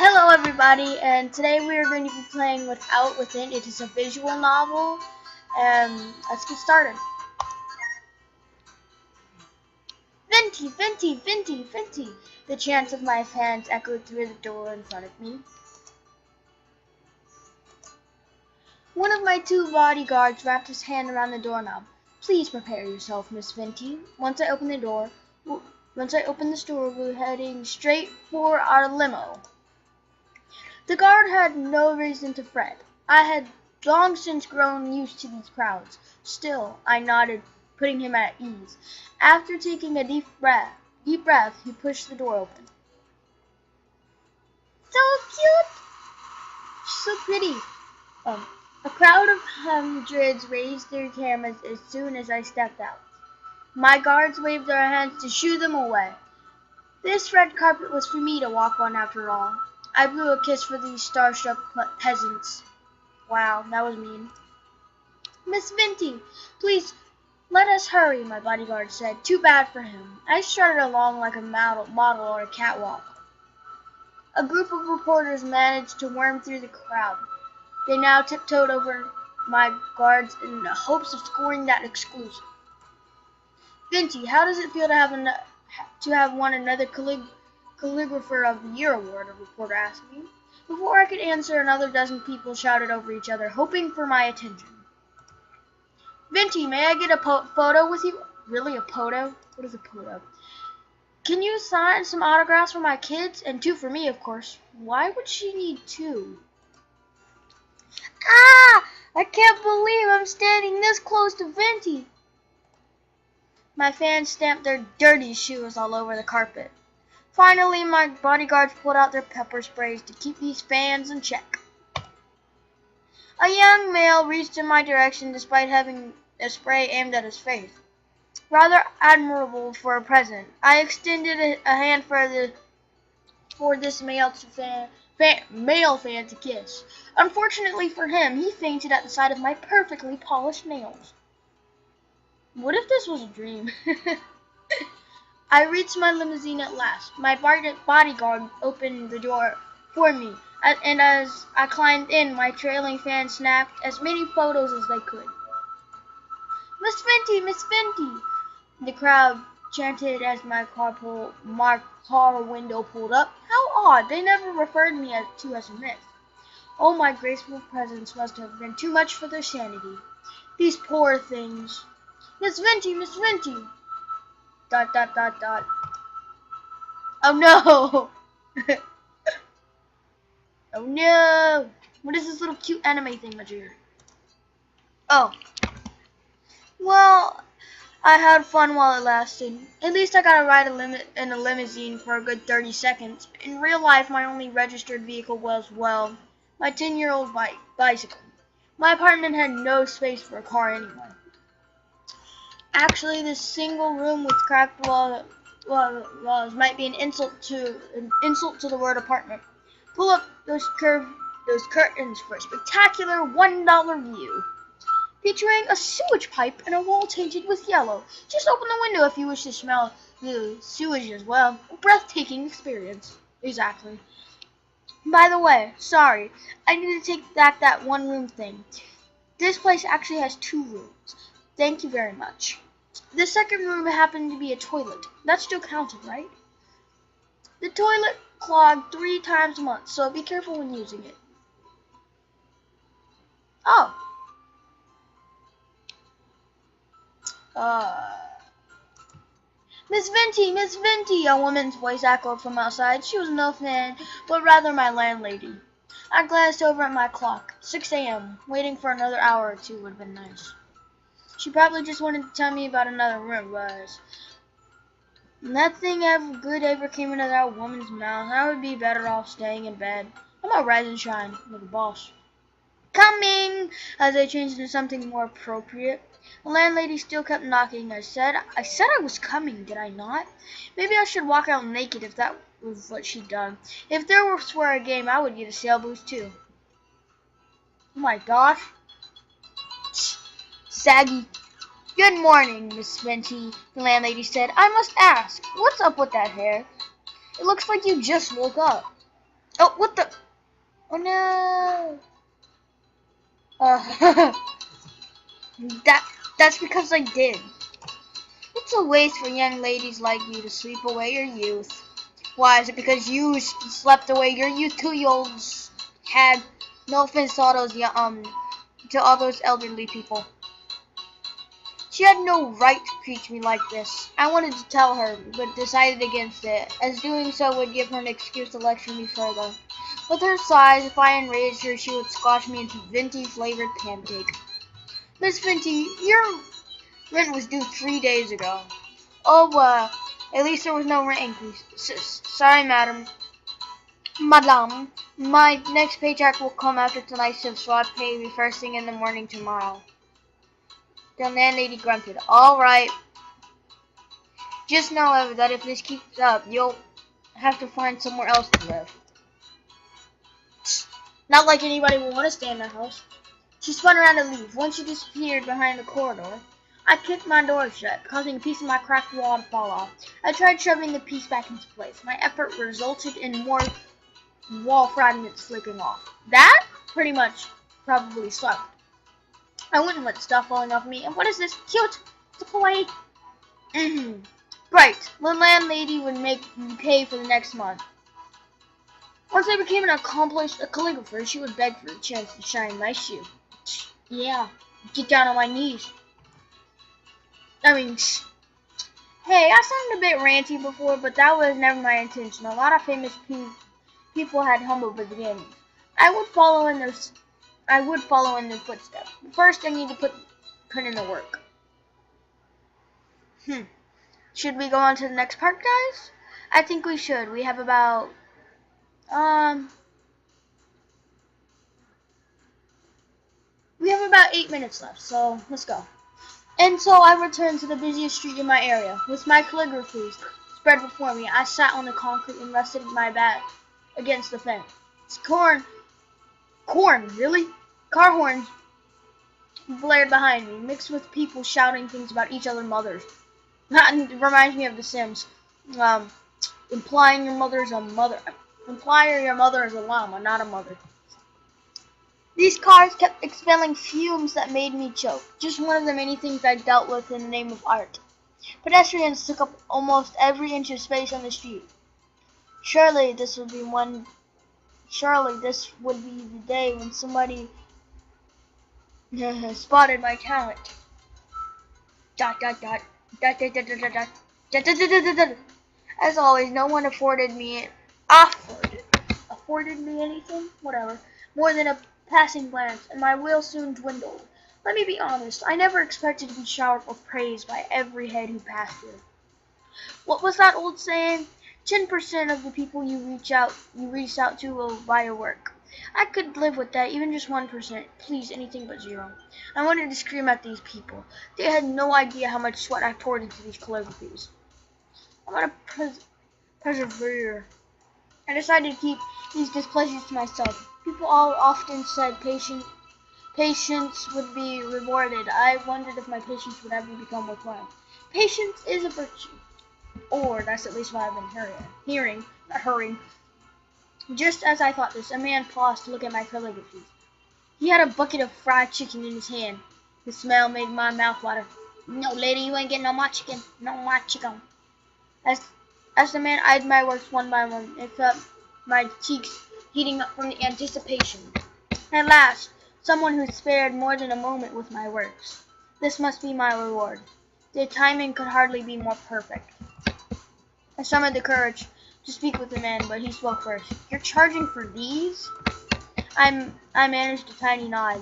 Hello everybody, and today we are going to be playing Without Within. It is a visual novel, and let's get started. Venti, Venti, Venti, Venti! The chants of my fans echoed through the door in front of me. One of my two bodyguards wrapped his hand around the doorknob. Please prepare yourself, Miss Venti. Once I open this door, we're heading straight for our limo. The guard had no reason to fret. I had long since grown used to these crowds. Still, I nodded, putting him at ease. After taking a deep breath, he pushed the door open. So cute! So pretty. A crowd of hundreds raised their cameras as soon as I stepped out. My guards waved their hands to shoo them away. This red carpet was for me to walk on after all. I blew a kiss for these starstruck peasants. Wow, that was mean. Miss Venti, please let us hurry, my bodyguard said. Too bad for him. I strutted along like a model on a catwalk. A group of reporters managed to worm through the crowd. They now tiptoed over my guards in the hopes of scoring that exclusive. Venti, how does it feel to have won another Calligrapher of the Year award, a reporter asked me. Before I could answer, another dozen people shouted over each other, hoping for my attention. Venti, may I get a photo with you? Really, a poto? What is a poto? Can you sign some autographs for my kids? And two for me, of course. Why would she need two? Ah! I can't believe I'm standing this close to Venti. My fans stamped their dirty shoes all over the carpet. Finally, my bodyguards pulled out their pepper sprays to keep these fans in check. A young male reached in my direction despite having a spray aimed at his face. Rather admirable for a present. I extended a hand for this male fan to kiss. Unfortunately for him, he fainted at the sight of my perfectly polished nails. What if this was a dream? I reached my limousine at last. My bodyguard opened the door for me, and as I climbed in, my trailing fans snapped as many photos as they could. Miss Venti, Miss Venti! The crowd chanted as my car window pulled up. How odd! They never referred me to as Miss. Oh, my graceful presence must have been too much for their sanity. These poor things. Miss Venti, Miss Venti! ... Oh no! Oh no! What is this little cute anime thing right here? Oh. Well, I had fun while it lasted. At least I got to ride in a limousine for a good 30 seconds. In real life, my only registered vehicle was, well, my 10-year-old bicycle. My apartment had no space for a car anyway. Actually, this single room with cracked walls might be an insult to the word apartment. Pull up those curtains for a spectacular $1 view, featuring a sewage pipe and a wall tinted with yellow. Just open the window if you wish to smell the sewage as well. A breathtaking experience. Exactly. By the way, sorry, I need to take back that one room thing. This place actually has 2 rooms. Thank you very much. The second room happened to be a toilet. That still counted, right? The toilet clogged 3 times a month, so be careful when using it. Oh. Miss Venti, Miss Venti, a woman's voice echoed from outside. She was no fan, but rather my landlady. I glanced over at my clock. 6 a.m. Waiting for another hour or 2 would have been nice. She probably just wanted to tell me about another room, but nothing good ever came out of that woman's mouth. I would be better off staying in bed. I'm gonna rise and shine like a boss. Coming! As I changed into something more appropriate. The landlady still kept knocking. I said I was coming, did I not? Maybe I should walk out naked if that was what she'd done. If there were a game, I would get a sail boost too. Oh my gosh. Saggy. Good morning, Miss Venti, the landlady said. I must ask, what's up with that hair? It looks like you just woke up. Oh, what the? Oh no! Uh, that's because I did. It's a waste for young ladies like you to sleep away your youth. Why, is it because you slept away your youth too? You had no offense to all those elderly people. She had no right to treat me like this. I wanted to tell her, but decided against it, as doing so would give her an excuse to lecture me further. With her size, if I enraged her, she would squash me into Venti-flavored pancake. Miss Venti, your rent was due 3 days ago. Oh, at least there was no rent increase. Sorry, Madame. My next paycheck will come after tonight's shift, so I'll pay you first thing in the morning tomorrow. The landlady grunted. All right. Just know that if this keeps up, you'll have to find somewhere else to live. Not like anybody will want to stay in the house. She spun around to leave. Once she disappeared behind the corridor, I kicked my door shut, causing a piece of my cracked wall to fall off. I tried shoving the piece back into place. My effort resulted in more wall fragments slipping off. That pretty much probably sucked. I wouldn't let stuff falling off me. And what is this? Cute! It's a play. Right. The landlady would make me pay for the next month. Once I became an accomplished calligrapher, she would beg for a chance to shine my shoe. Yeah, get down on my knees. Hey, I sounded a bit ranty before, but that was never my intention. A lot of famous people had humble beginnings. I would follow in their footsteps. First, I need to put in the work. Should we go on to the next part, guys? I think we should. We have about 8 minutes left, so let's go. And so I returned to the busiest street in my area. With my calligraphy spread before me, I sat on the concrete and rested my back against the fence. Corn, really? Car horns blared behind me, mixed with people shouting things about each other's mothers. That reminds me of The Sims. Implying your mother is a llama, not a mother. These cars kept expelling fumes that made me choke. Just one of the many things I dealt with in the name of art. Pedestrians took up almost every inch of space on the street. Surely this would be the day when somebody spotted my talent. As always, no one afforded me anything, whatever, more than a passing glance, and my will soon dwindled. Let me be honest, I never expected to be showered with praise by every head who passed here. What was that old saying? 10% of the people you reach out to will buy your work. I could live with that, even just 1%. Please, anything but 0. I wanted to scream at these people. They had no idea how much sweat I poured into these calligraphies. I'm gonna persevere. I decided to keep these displeasures to myself. People all often said patience would be rewarded. I wondered if my patience would ever become worthwhile. Patience is a virtue. Or that's at least what I've been hearing. Just as I thought this, a man paused to look at my calligraphy. He had a bucket of fried chicken in his hand. The smell made my mouth water. No, lady, you ain't getting no more chicken. No more chicken. As the man eyed my works one by one, it felt my cheeks heating up from the anticipation. At last, someone who spared more than a moment with my works. This must be my reward. The timing could hardly be more perfect. I summoned the courage to speak with the man, but he spoke first. You're charging for these? I managed a tiny nod.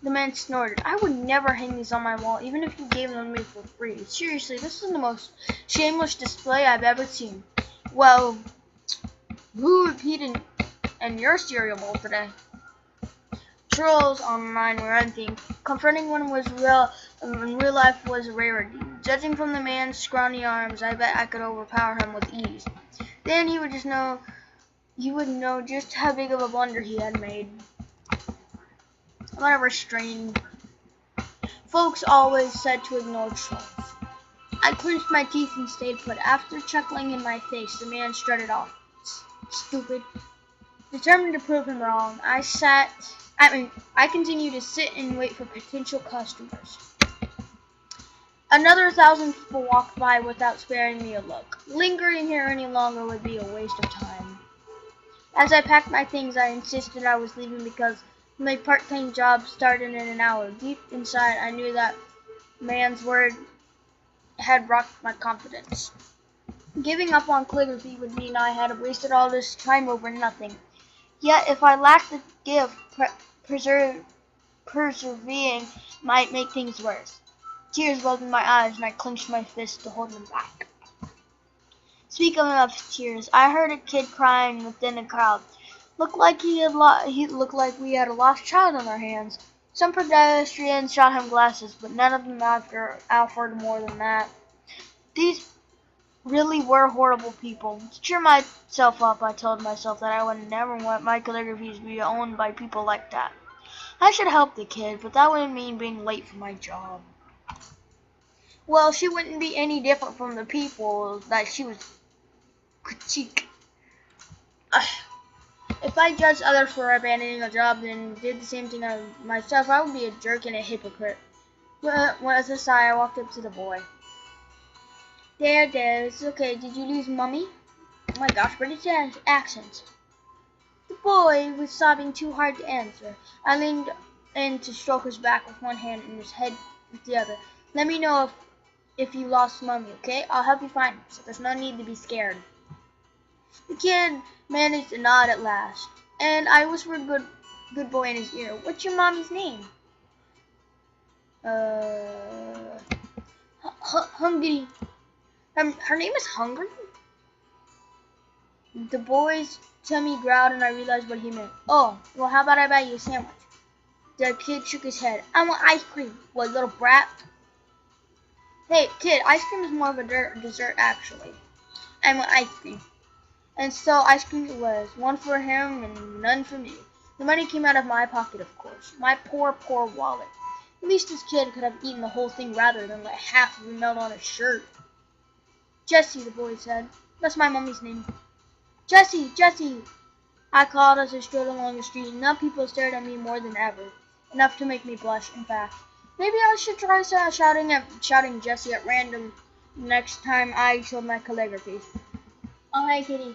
The man snorted. I would never hang these on my wall, even if you gave them to me for free. Seriously, this is the most shameless display I've ever seen. Well, who repeated in your cereal bowl today? Trolls online were one thing. Confronting one was in real life was a rarity. Judging from the man's scrawny arms, I bet I could overpower him with ease. Then he would know just how big of a blunder he had made. I'm not restrained. Folks always said to ignore trolls. I clenched my teeth and stayed put. After chuckling in my face, the man strutted off. Stupid. Determined to prove him wrong, I continued to sit and wait for potential customers. Another 1,000 people walked by without sparing me a look. Lingering here any longer would be a waste of time. As I packed my things, I insisted I was leaving because my part-time job started in an hour. Deep inside, I knew that man's word had rocked my confidence. Giving up on calligraphy would mean I had wasted all this time over nothing. Yet, if I lacked the gift, persevering might make things worse. Tears welled in my eyes, and I clenched my fists to hold them back. Speaking of tears, I heard a kid crying within the crowd. Looked like we had a lost child on our hands. Some pedestrians shot him glasses, but none of them offered more than that. These really were horrible people. To cheer myself up, I told myself that I would never want my calligraphies to be owned by people like that. I should help the kid, but that wouldn't mean being late for my job. Well, she wouldn't be any different from the people that she was critique. If I judged others for abandoning a job and did the same thing myself, I would be a jerk and a hypocrite. With a sigh, I walked up to the boy. There, it's okay. Did you lose Mummy? Oh my gosh, British accents. The boy was sobbing too hard to answer. I leaned in to stroke his back with one hand and his head with the other. Let me know if you lost Mummy, okay? I'll help you find her, so there's no need to be scared. The kid managed to nod at last, and I whispered good boy in his ear. What's your mommy's name? Hungry. Her name is Hungry? The boy's tummy growled and I realized what he meant. Oh, well how about I buy you a sandwich? The kid shook his head. I want ice cream. What, little brat? Hey, kid, ice cream is more of a dessert actually. I want ice cream. And so ice cream it was. One for him and none for me. The money came out of my pocket, of course. My poor wallet. At least this kid could have eaten the whole thing rather than let half of it melt on his shirt. Jessie, the boy said. That's my mummy's name. Jessie! I called as I strode along the street. Now people stared at me more than ever. Enough to make me blush, in fact. Maybe I should try shouting Jessie at random next time I showed my calligraphy. Oh, hey, kitty.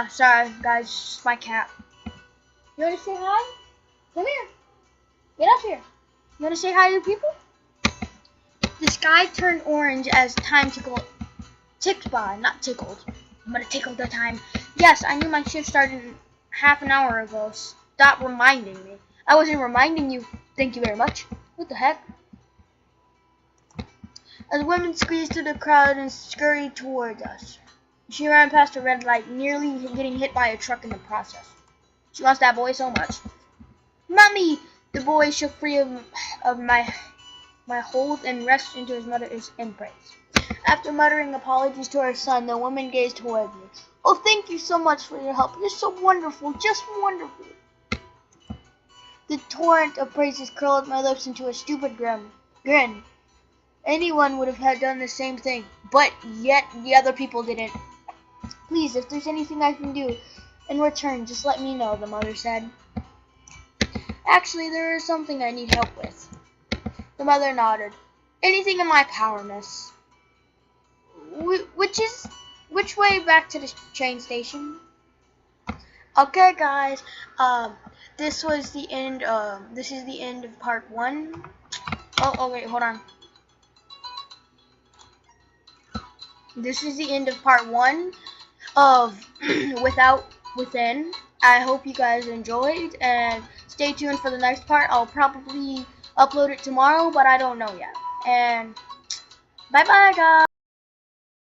Sorry, guys, just my cat. You want to say hi? Come here. Get up here. You want to say hi to people? The sky turned orange as time ticked by, not tickled. I'm gonna tickle the time. Yes, I knew my shift started half an hour ago. Stop reminding me. I wasn't reminding you. Thank you very much. What the heck? As women squeezed through the crowd and scurried towards us. She ran past a red light, nearly getting hit by a truck in the process. She loves that boy so much. Mummy! The boy shook free of my hold and rushed into his mother's embrace. After muttering apologies to her son, the woman gazed toward me. Oh, thank you so much for your help. You're so wonderful, just wonderful. The torrent of praises curled my lips into a stupid grin. Anyone would have done the same thing, but yet the other people didn't. Please, if there's anything I can do in return, just let me know, the mother said. Actually, there is something I need help with. The mother nodded. Anything in my power, miss. Which way back to the train station? Okay, guys. This was the end. This is the end of part 1. Oh, wait, hold on. This is the end of part 1 of Within. I hope you guys enjoyed, and stay tuned for the next part. I'll probably upload it tomorrow, but I don't know yet. And bye-bye, guys.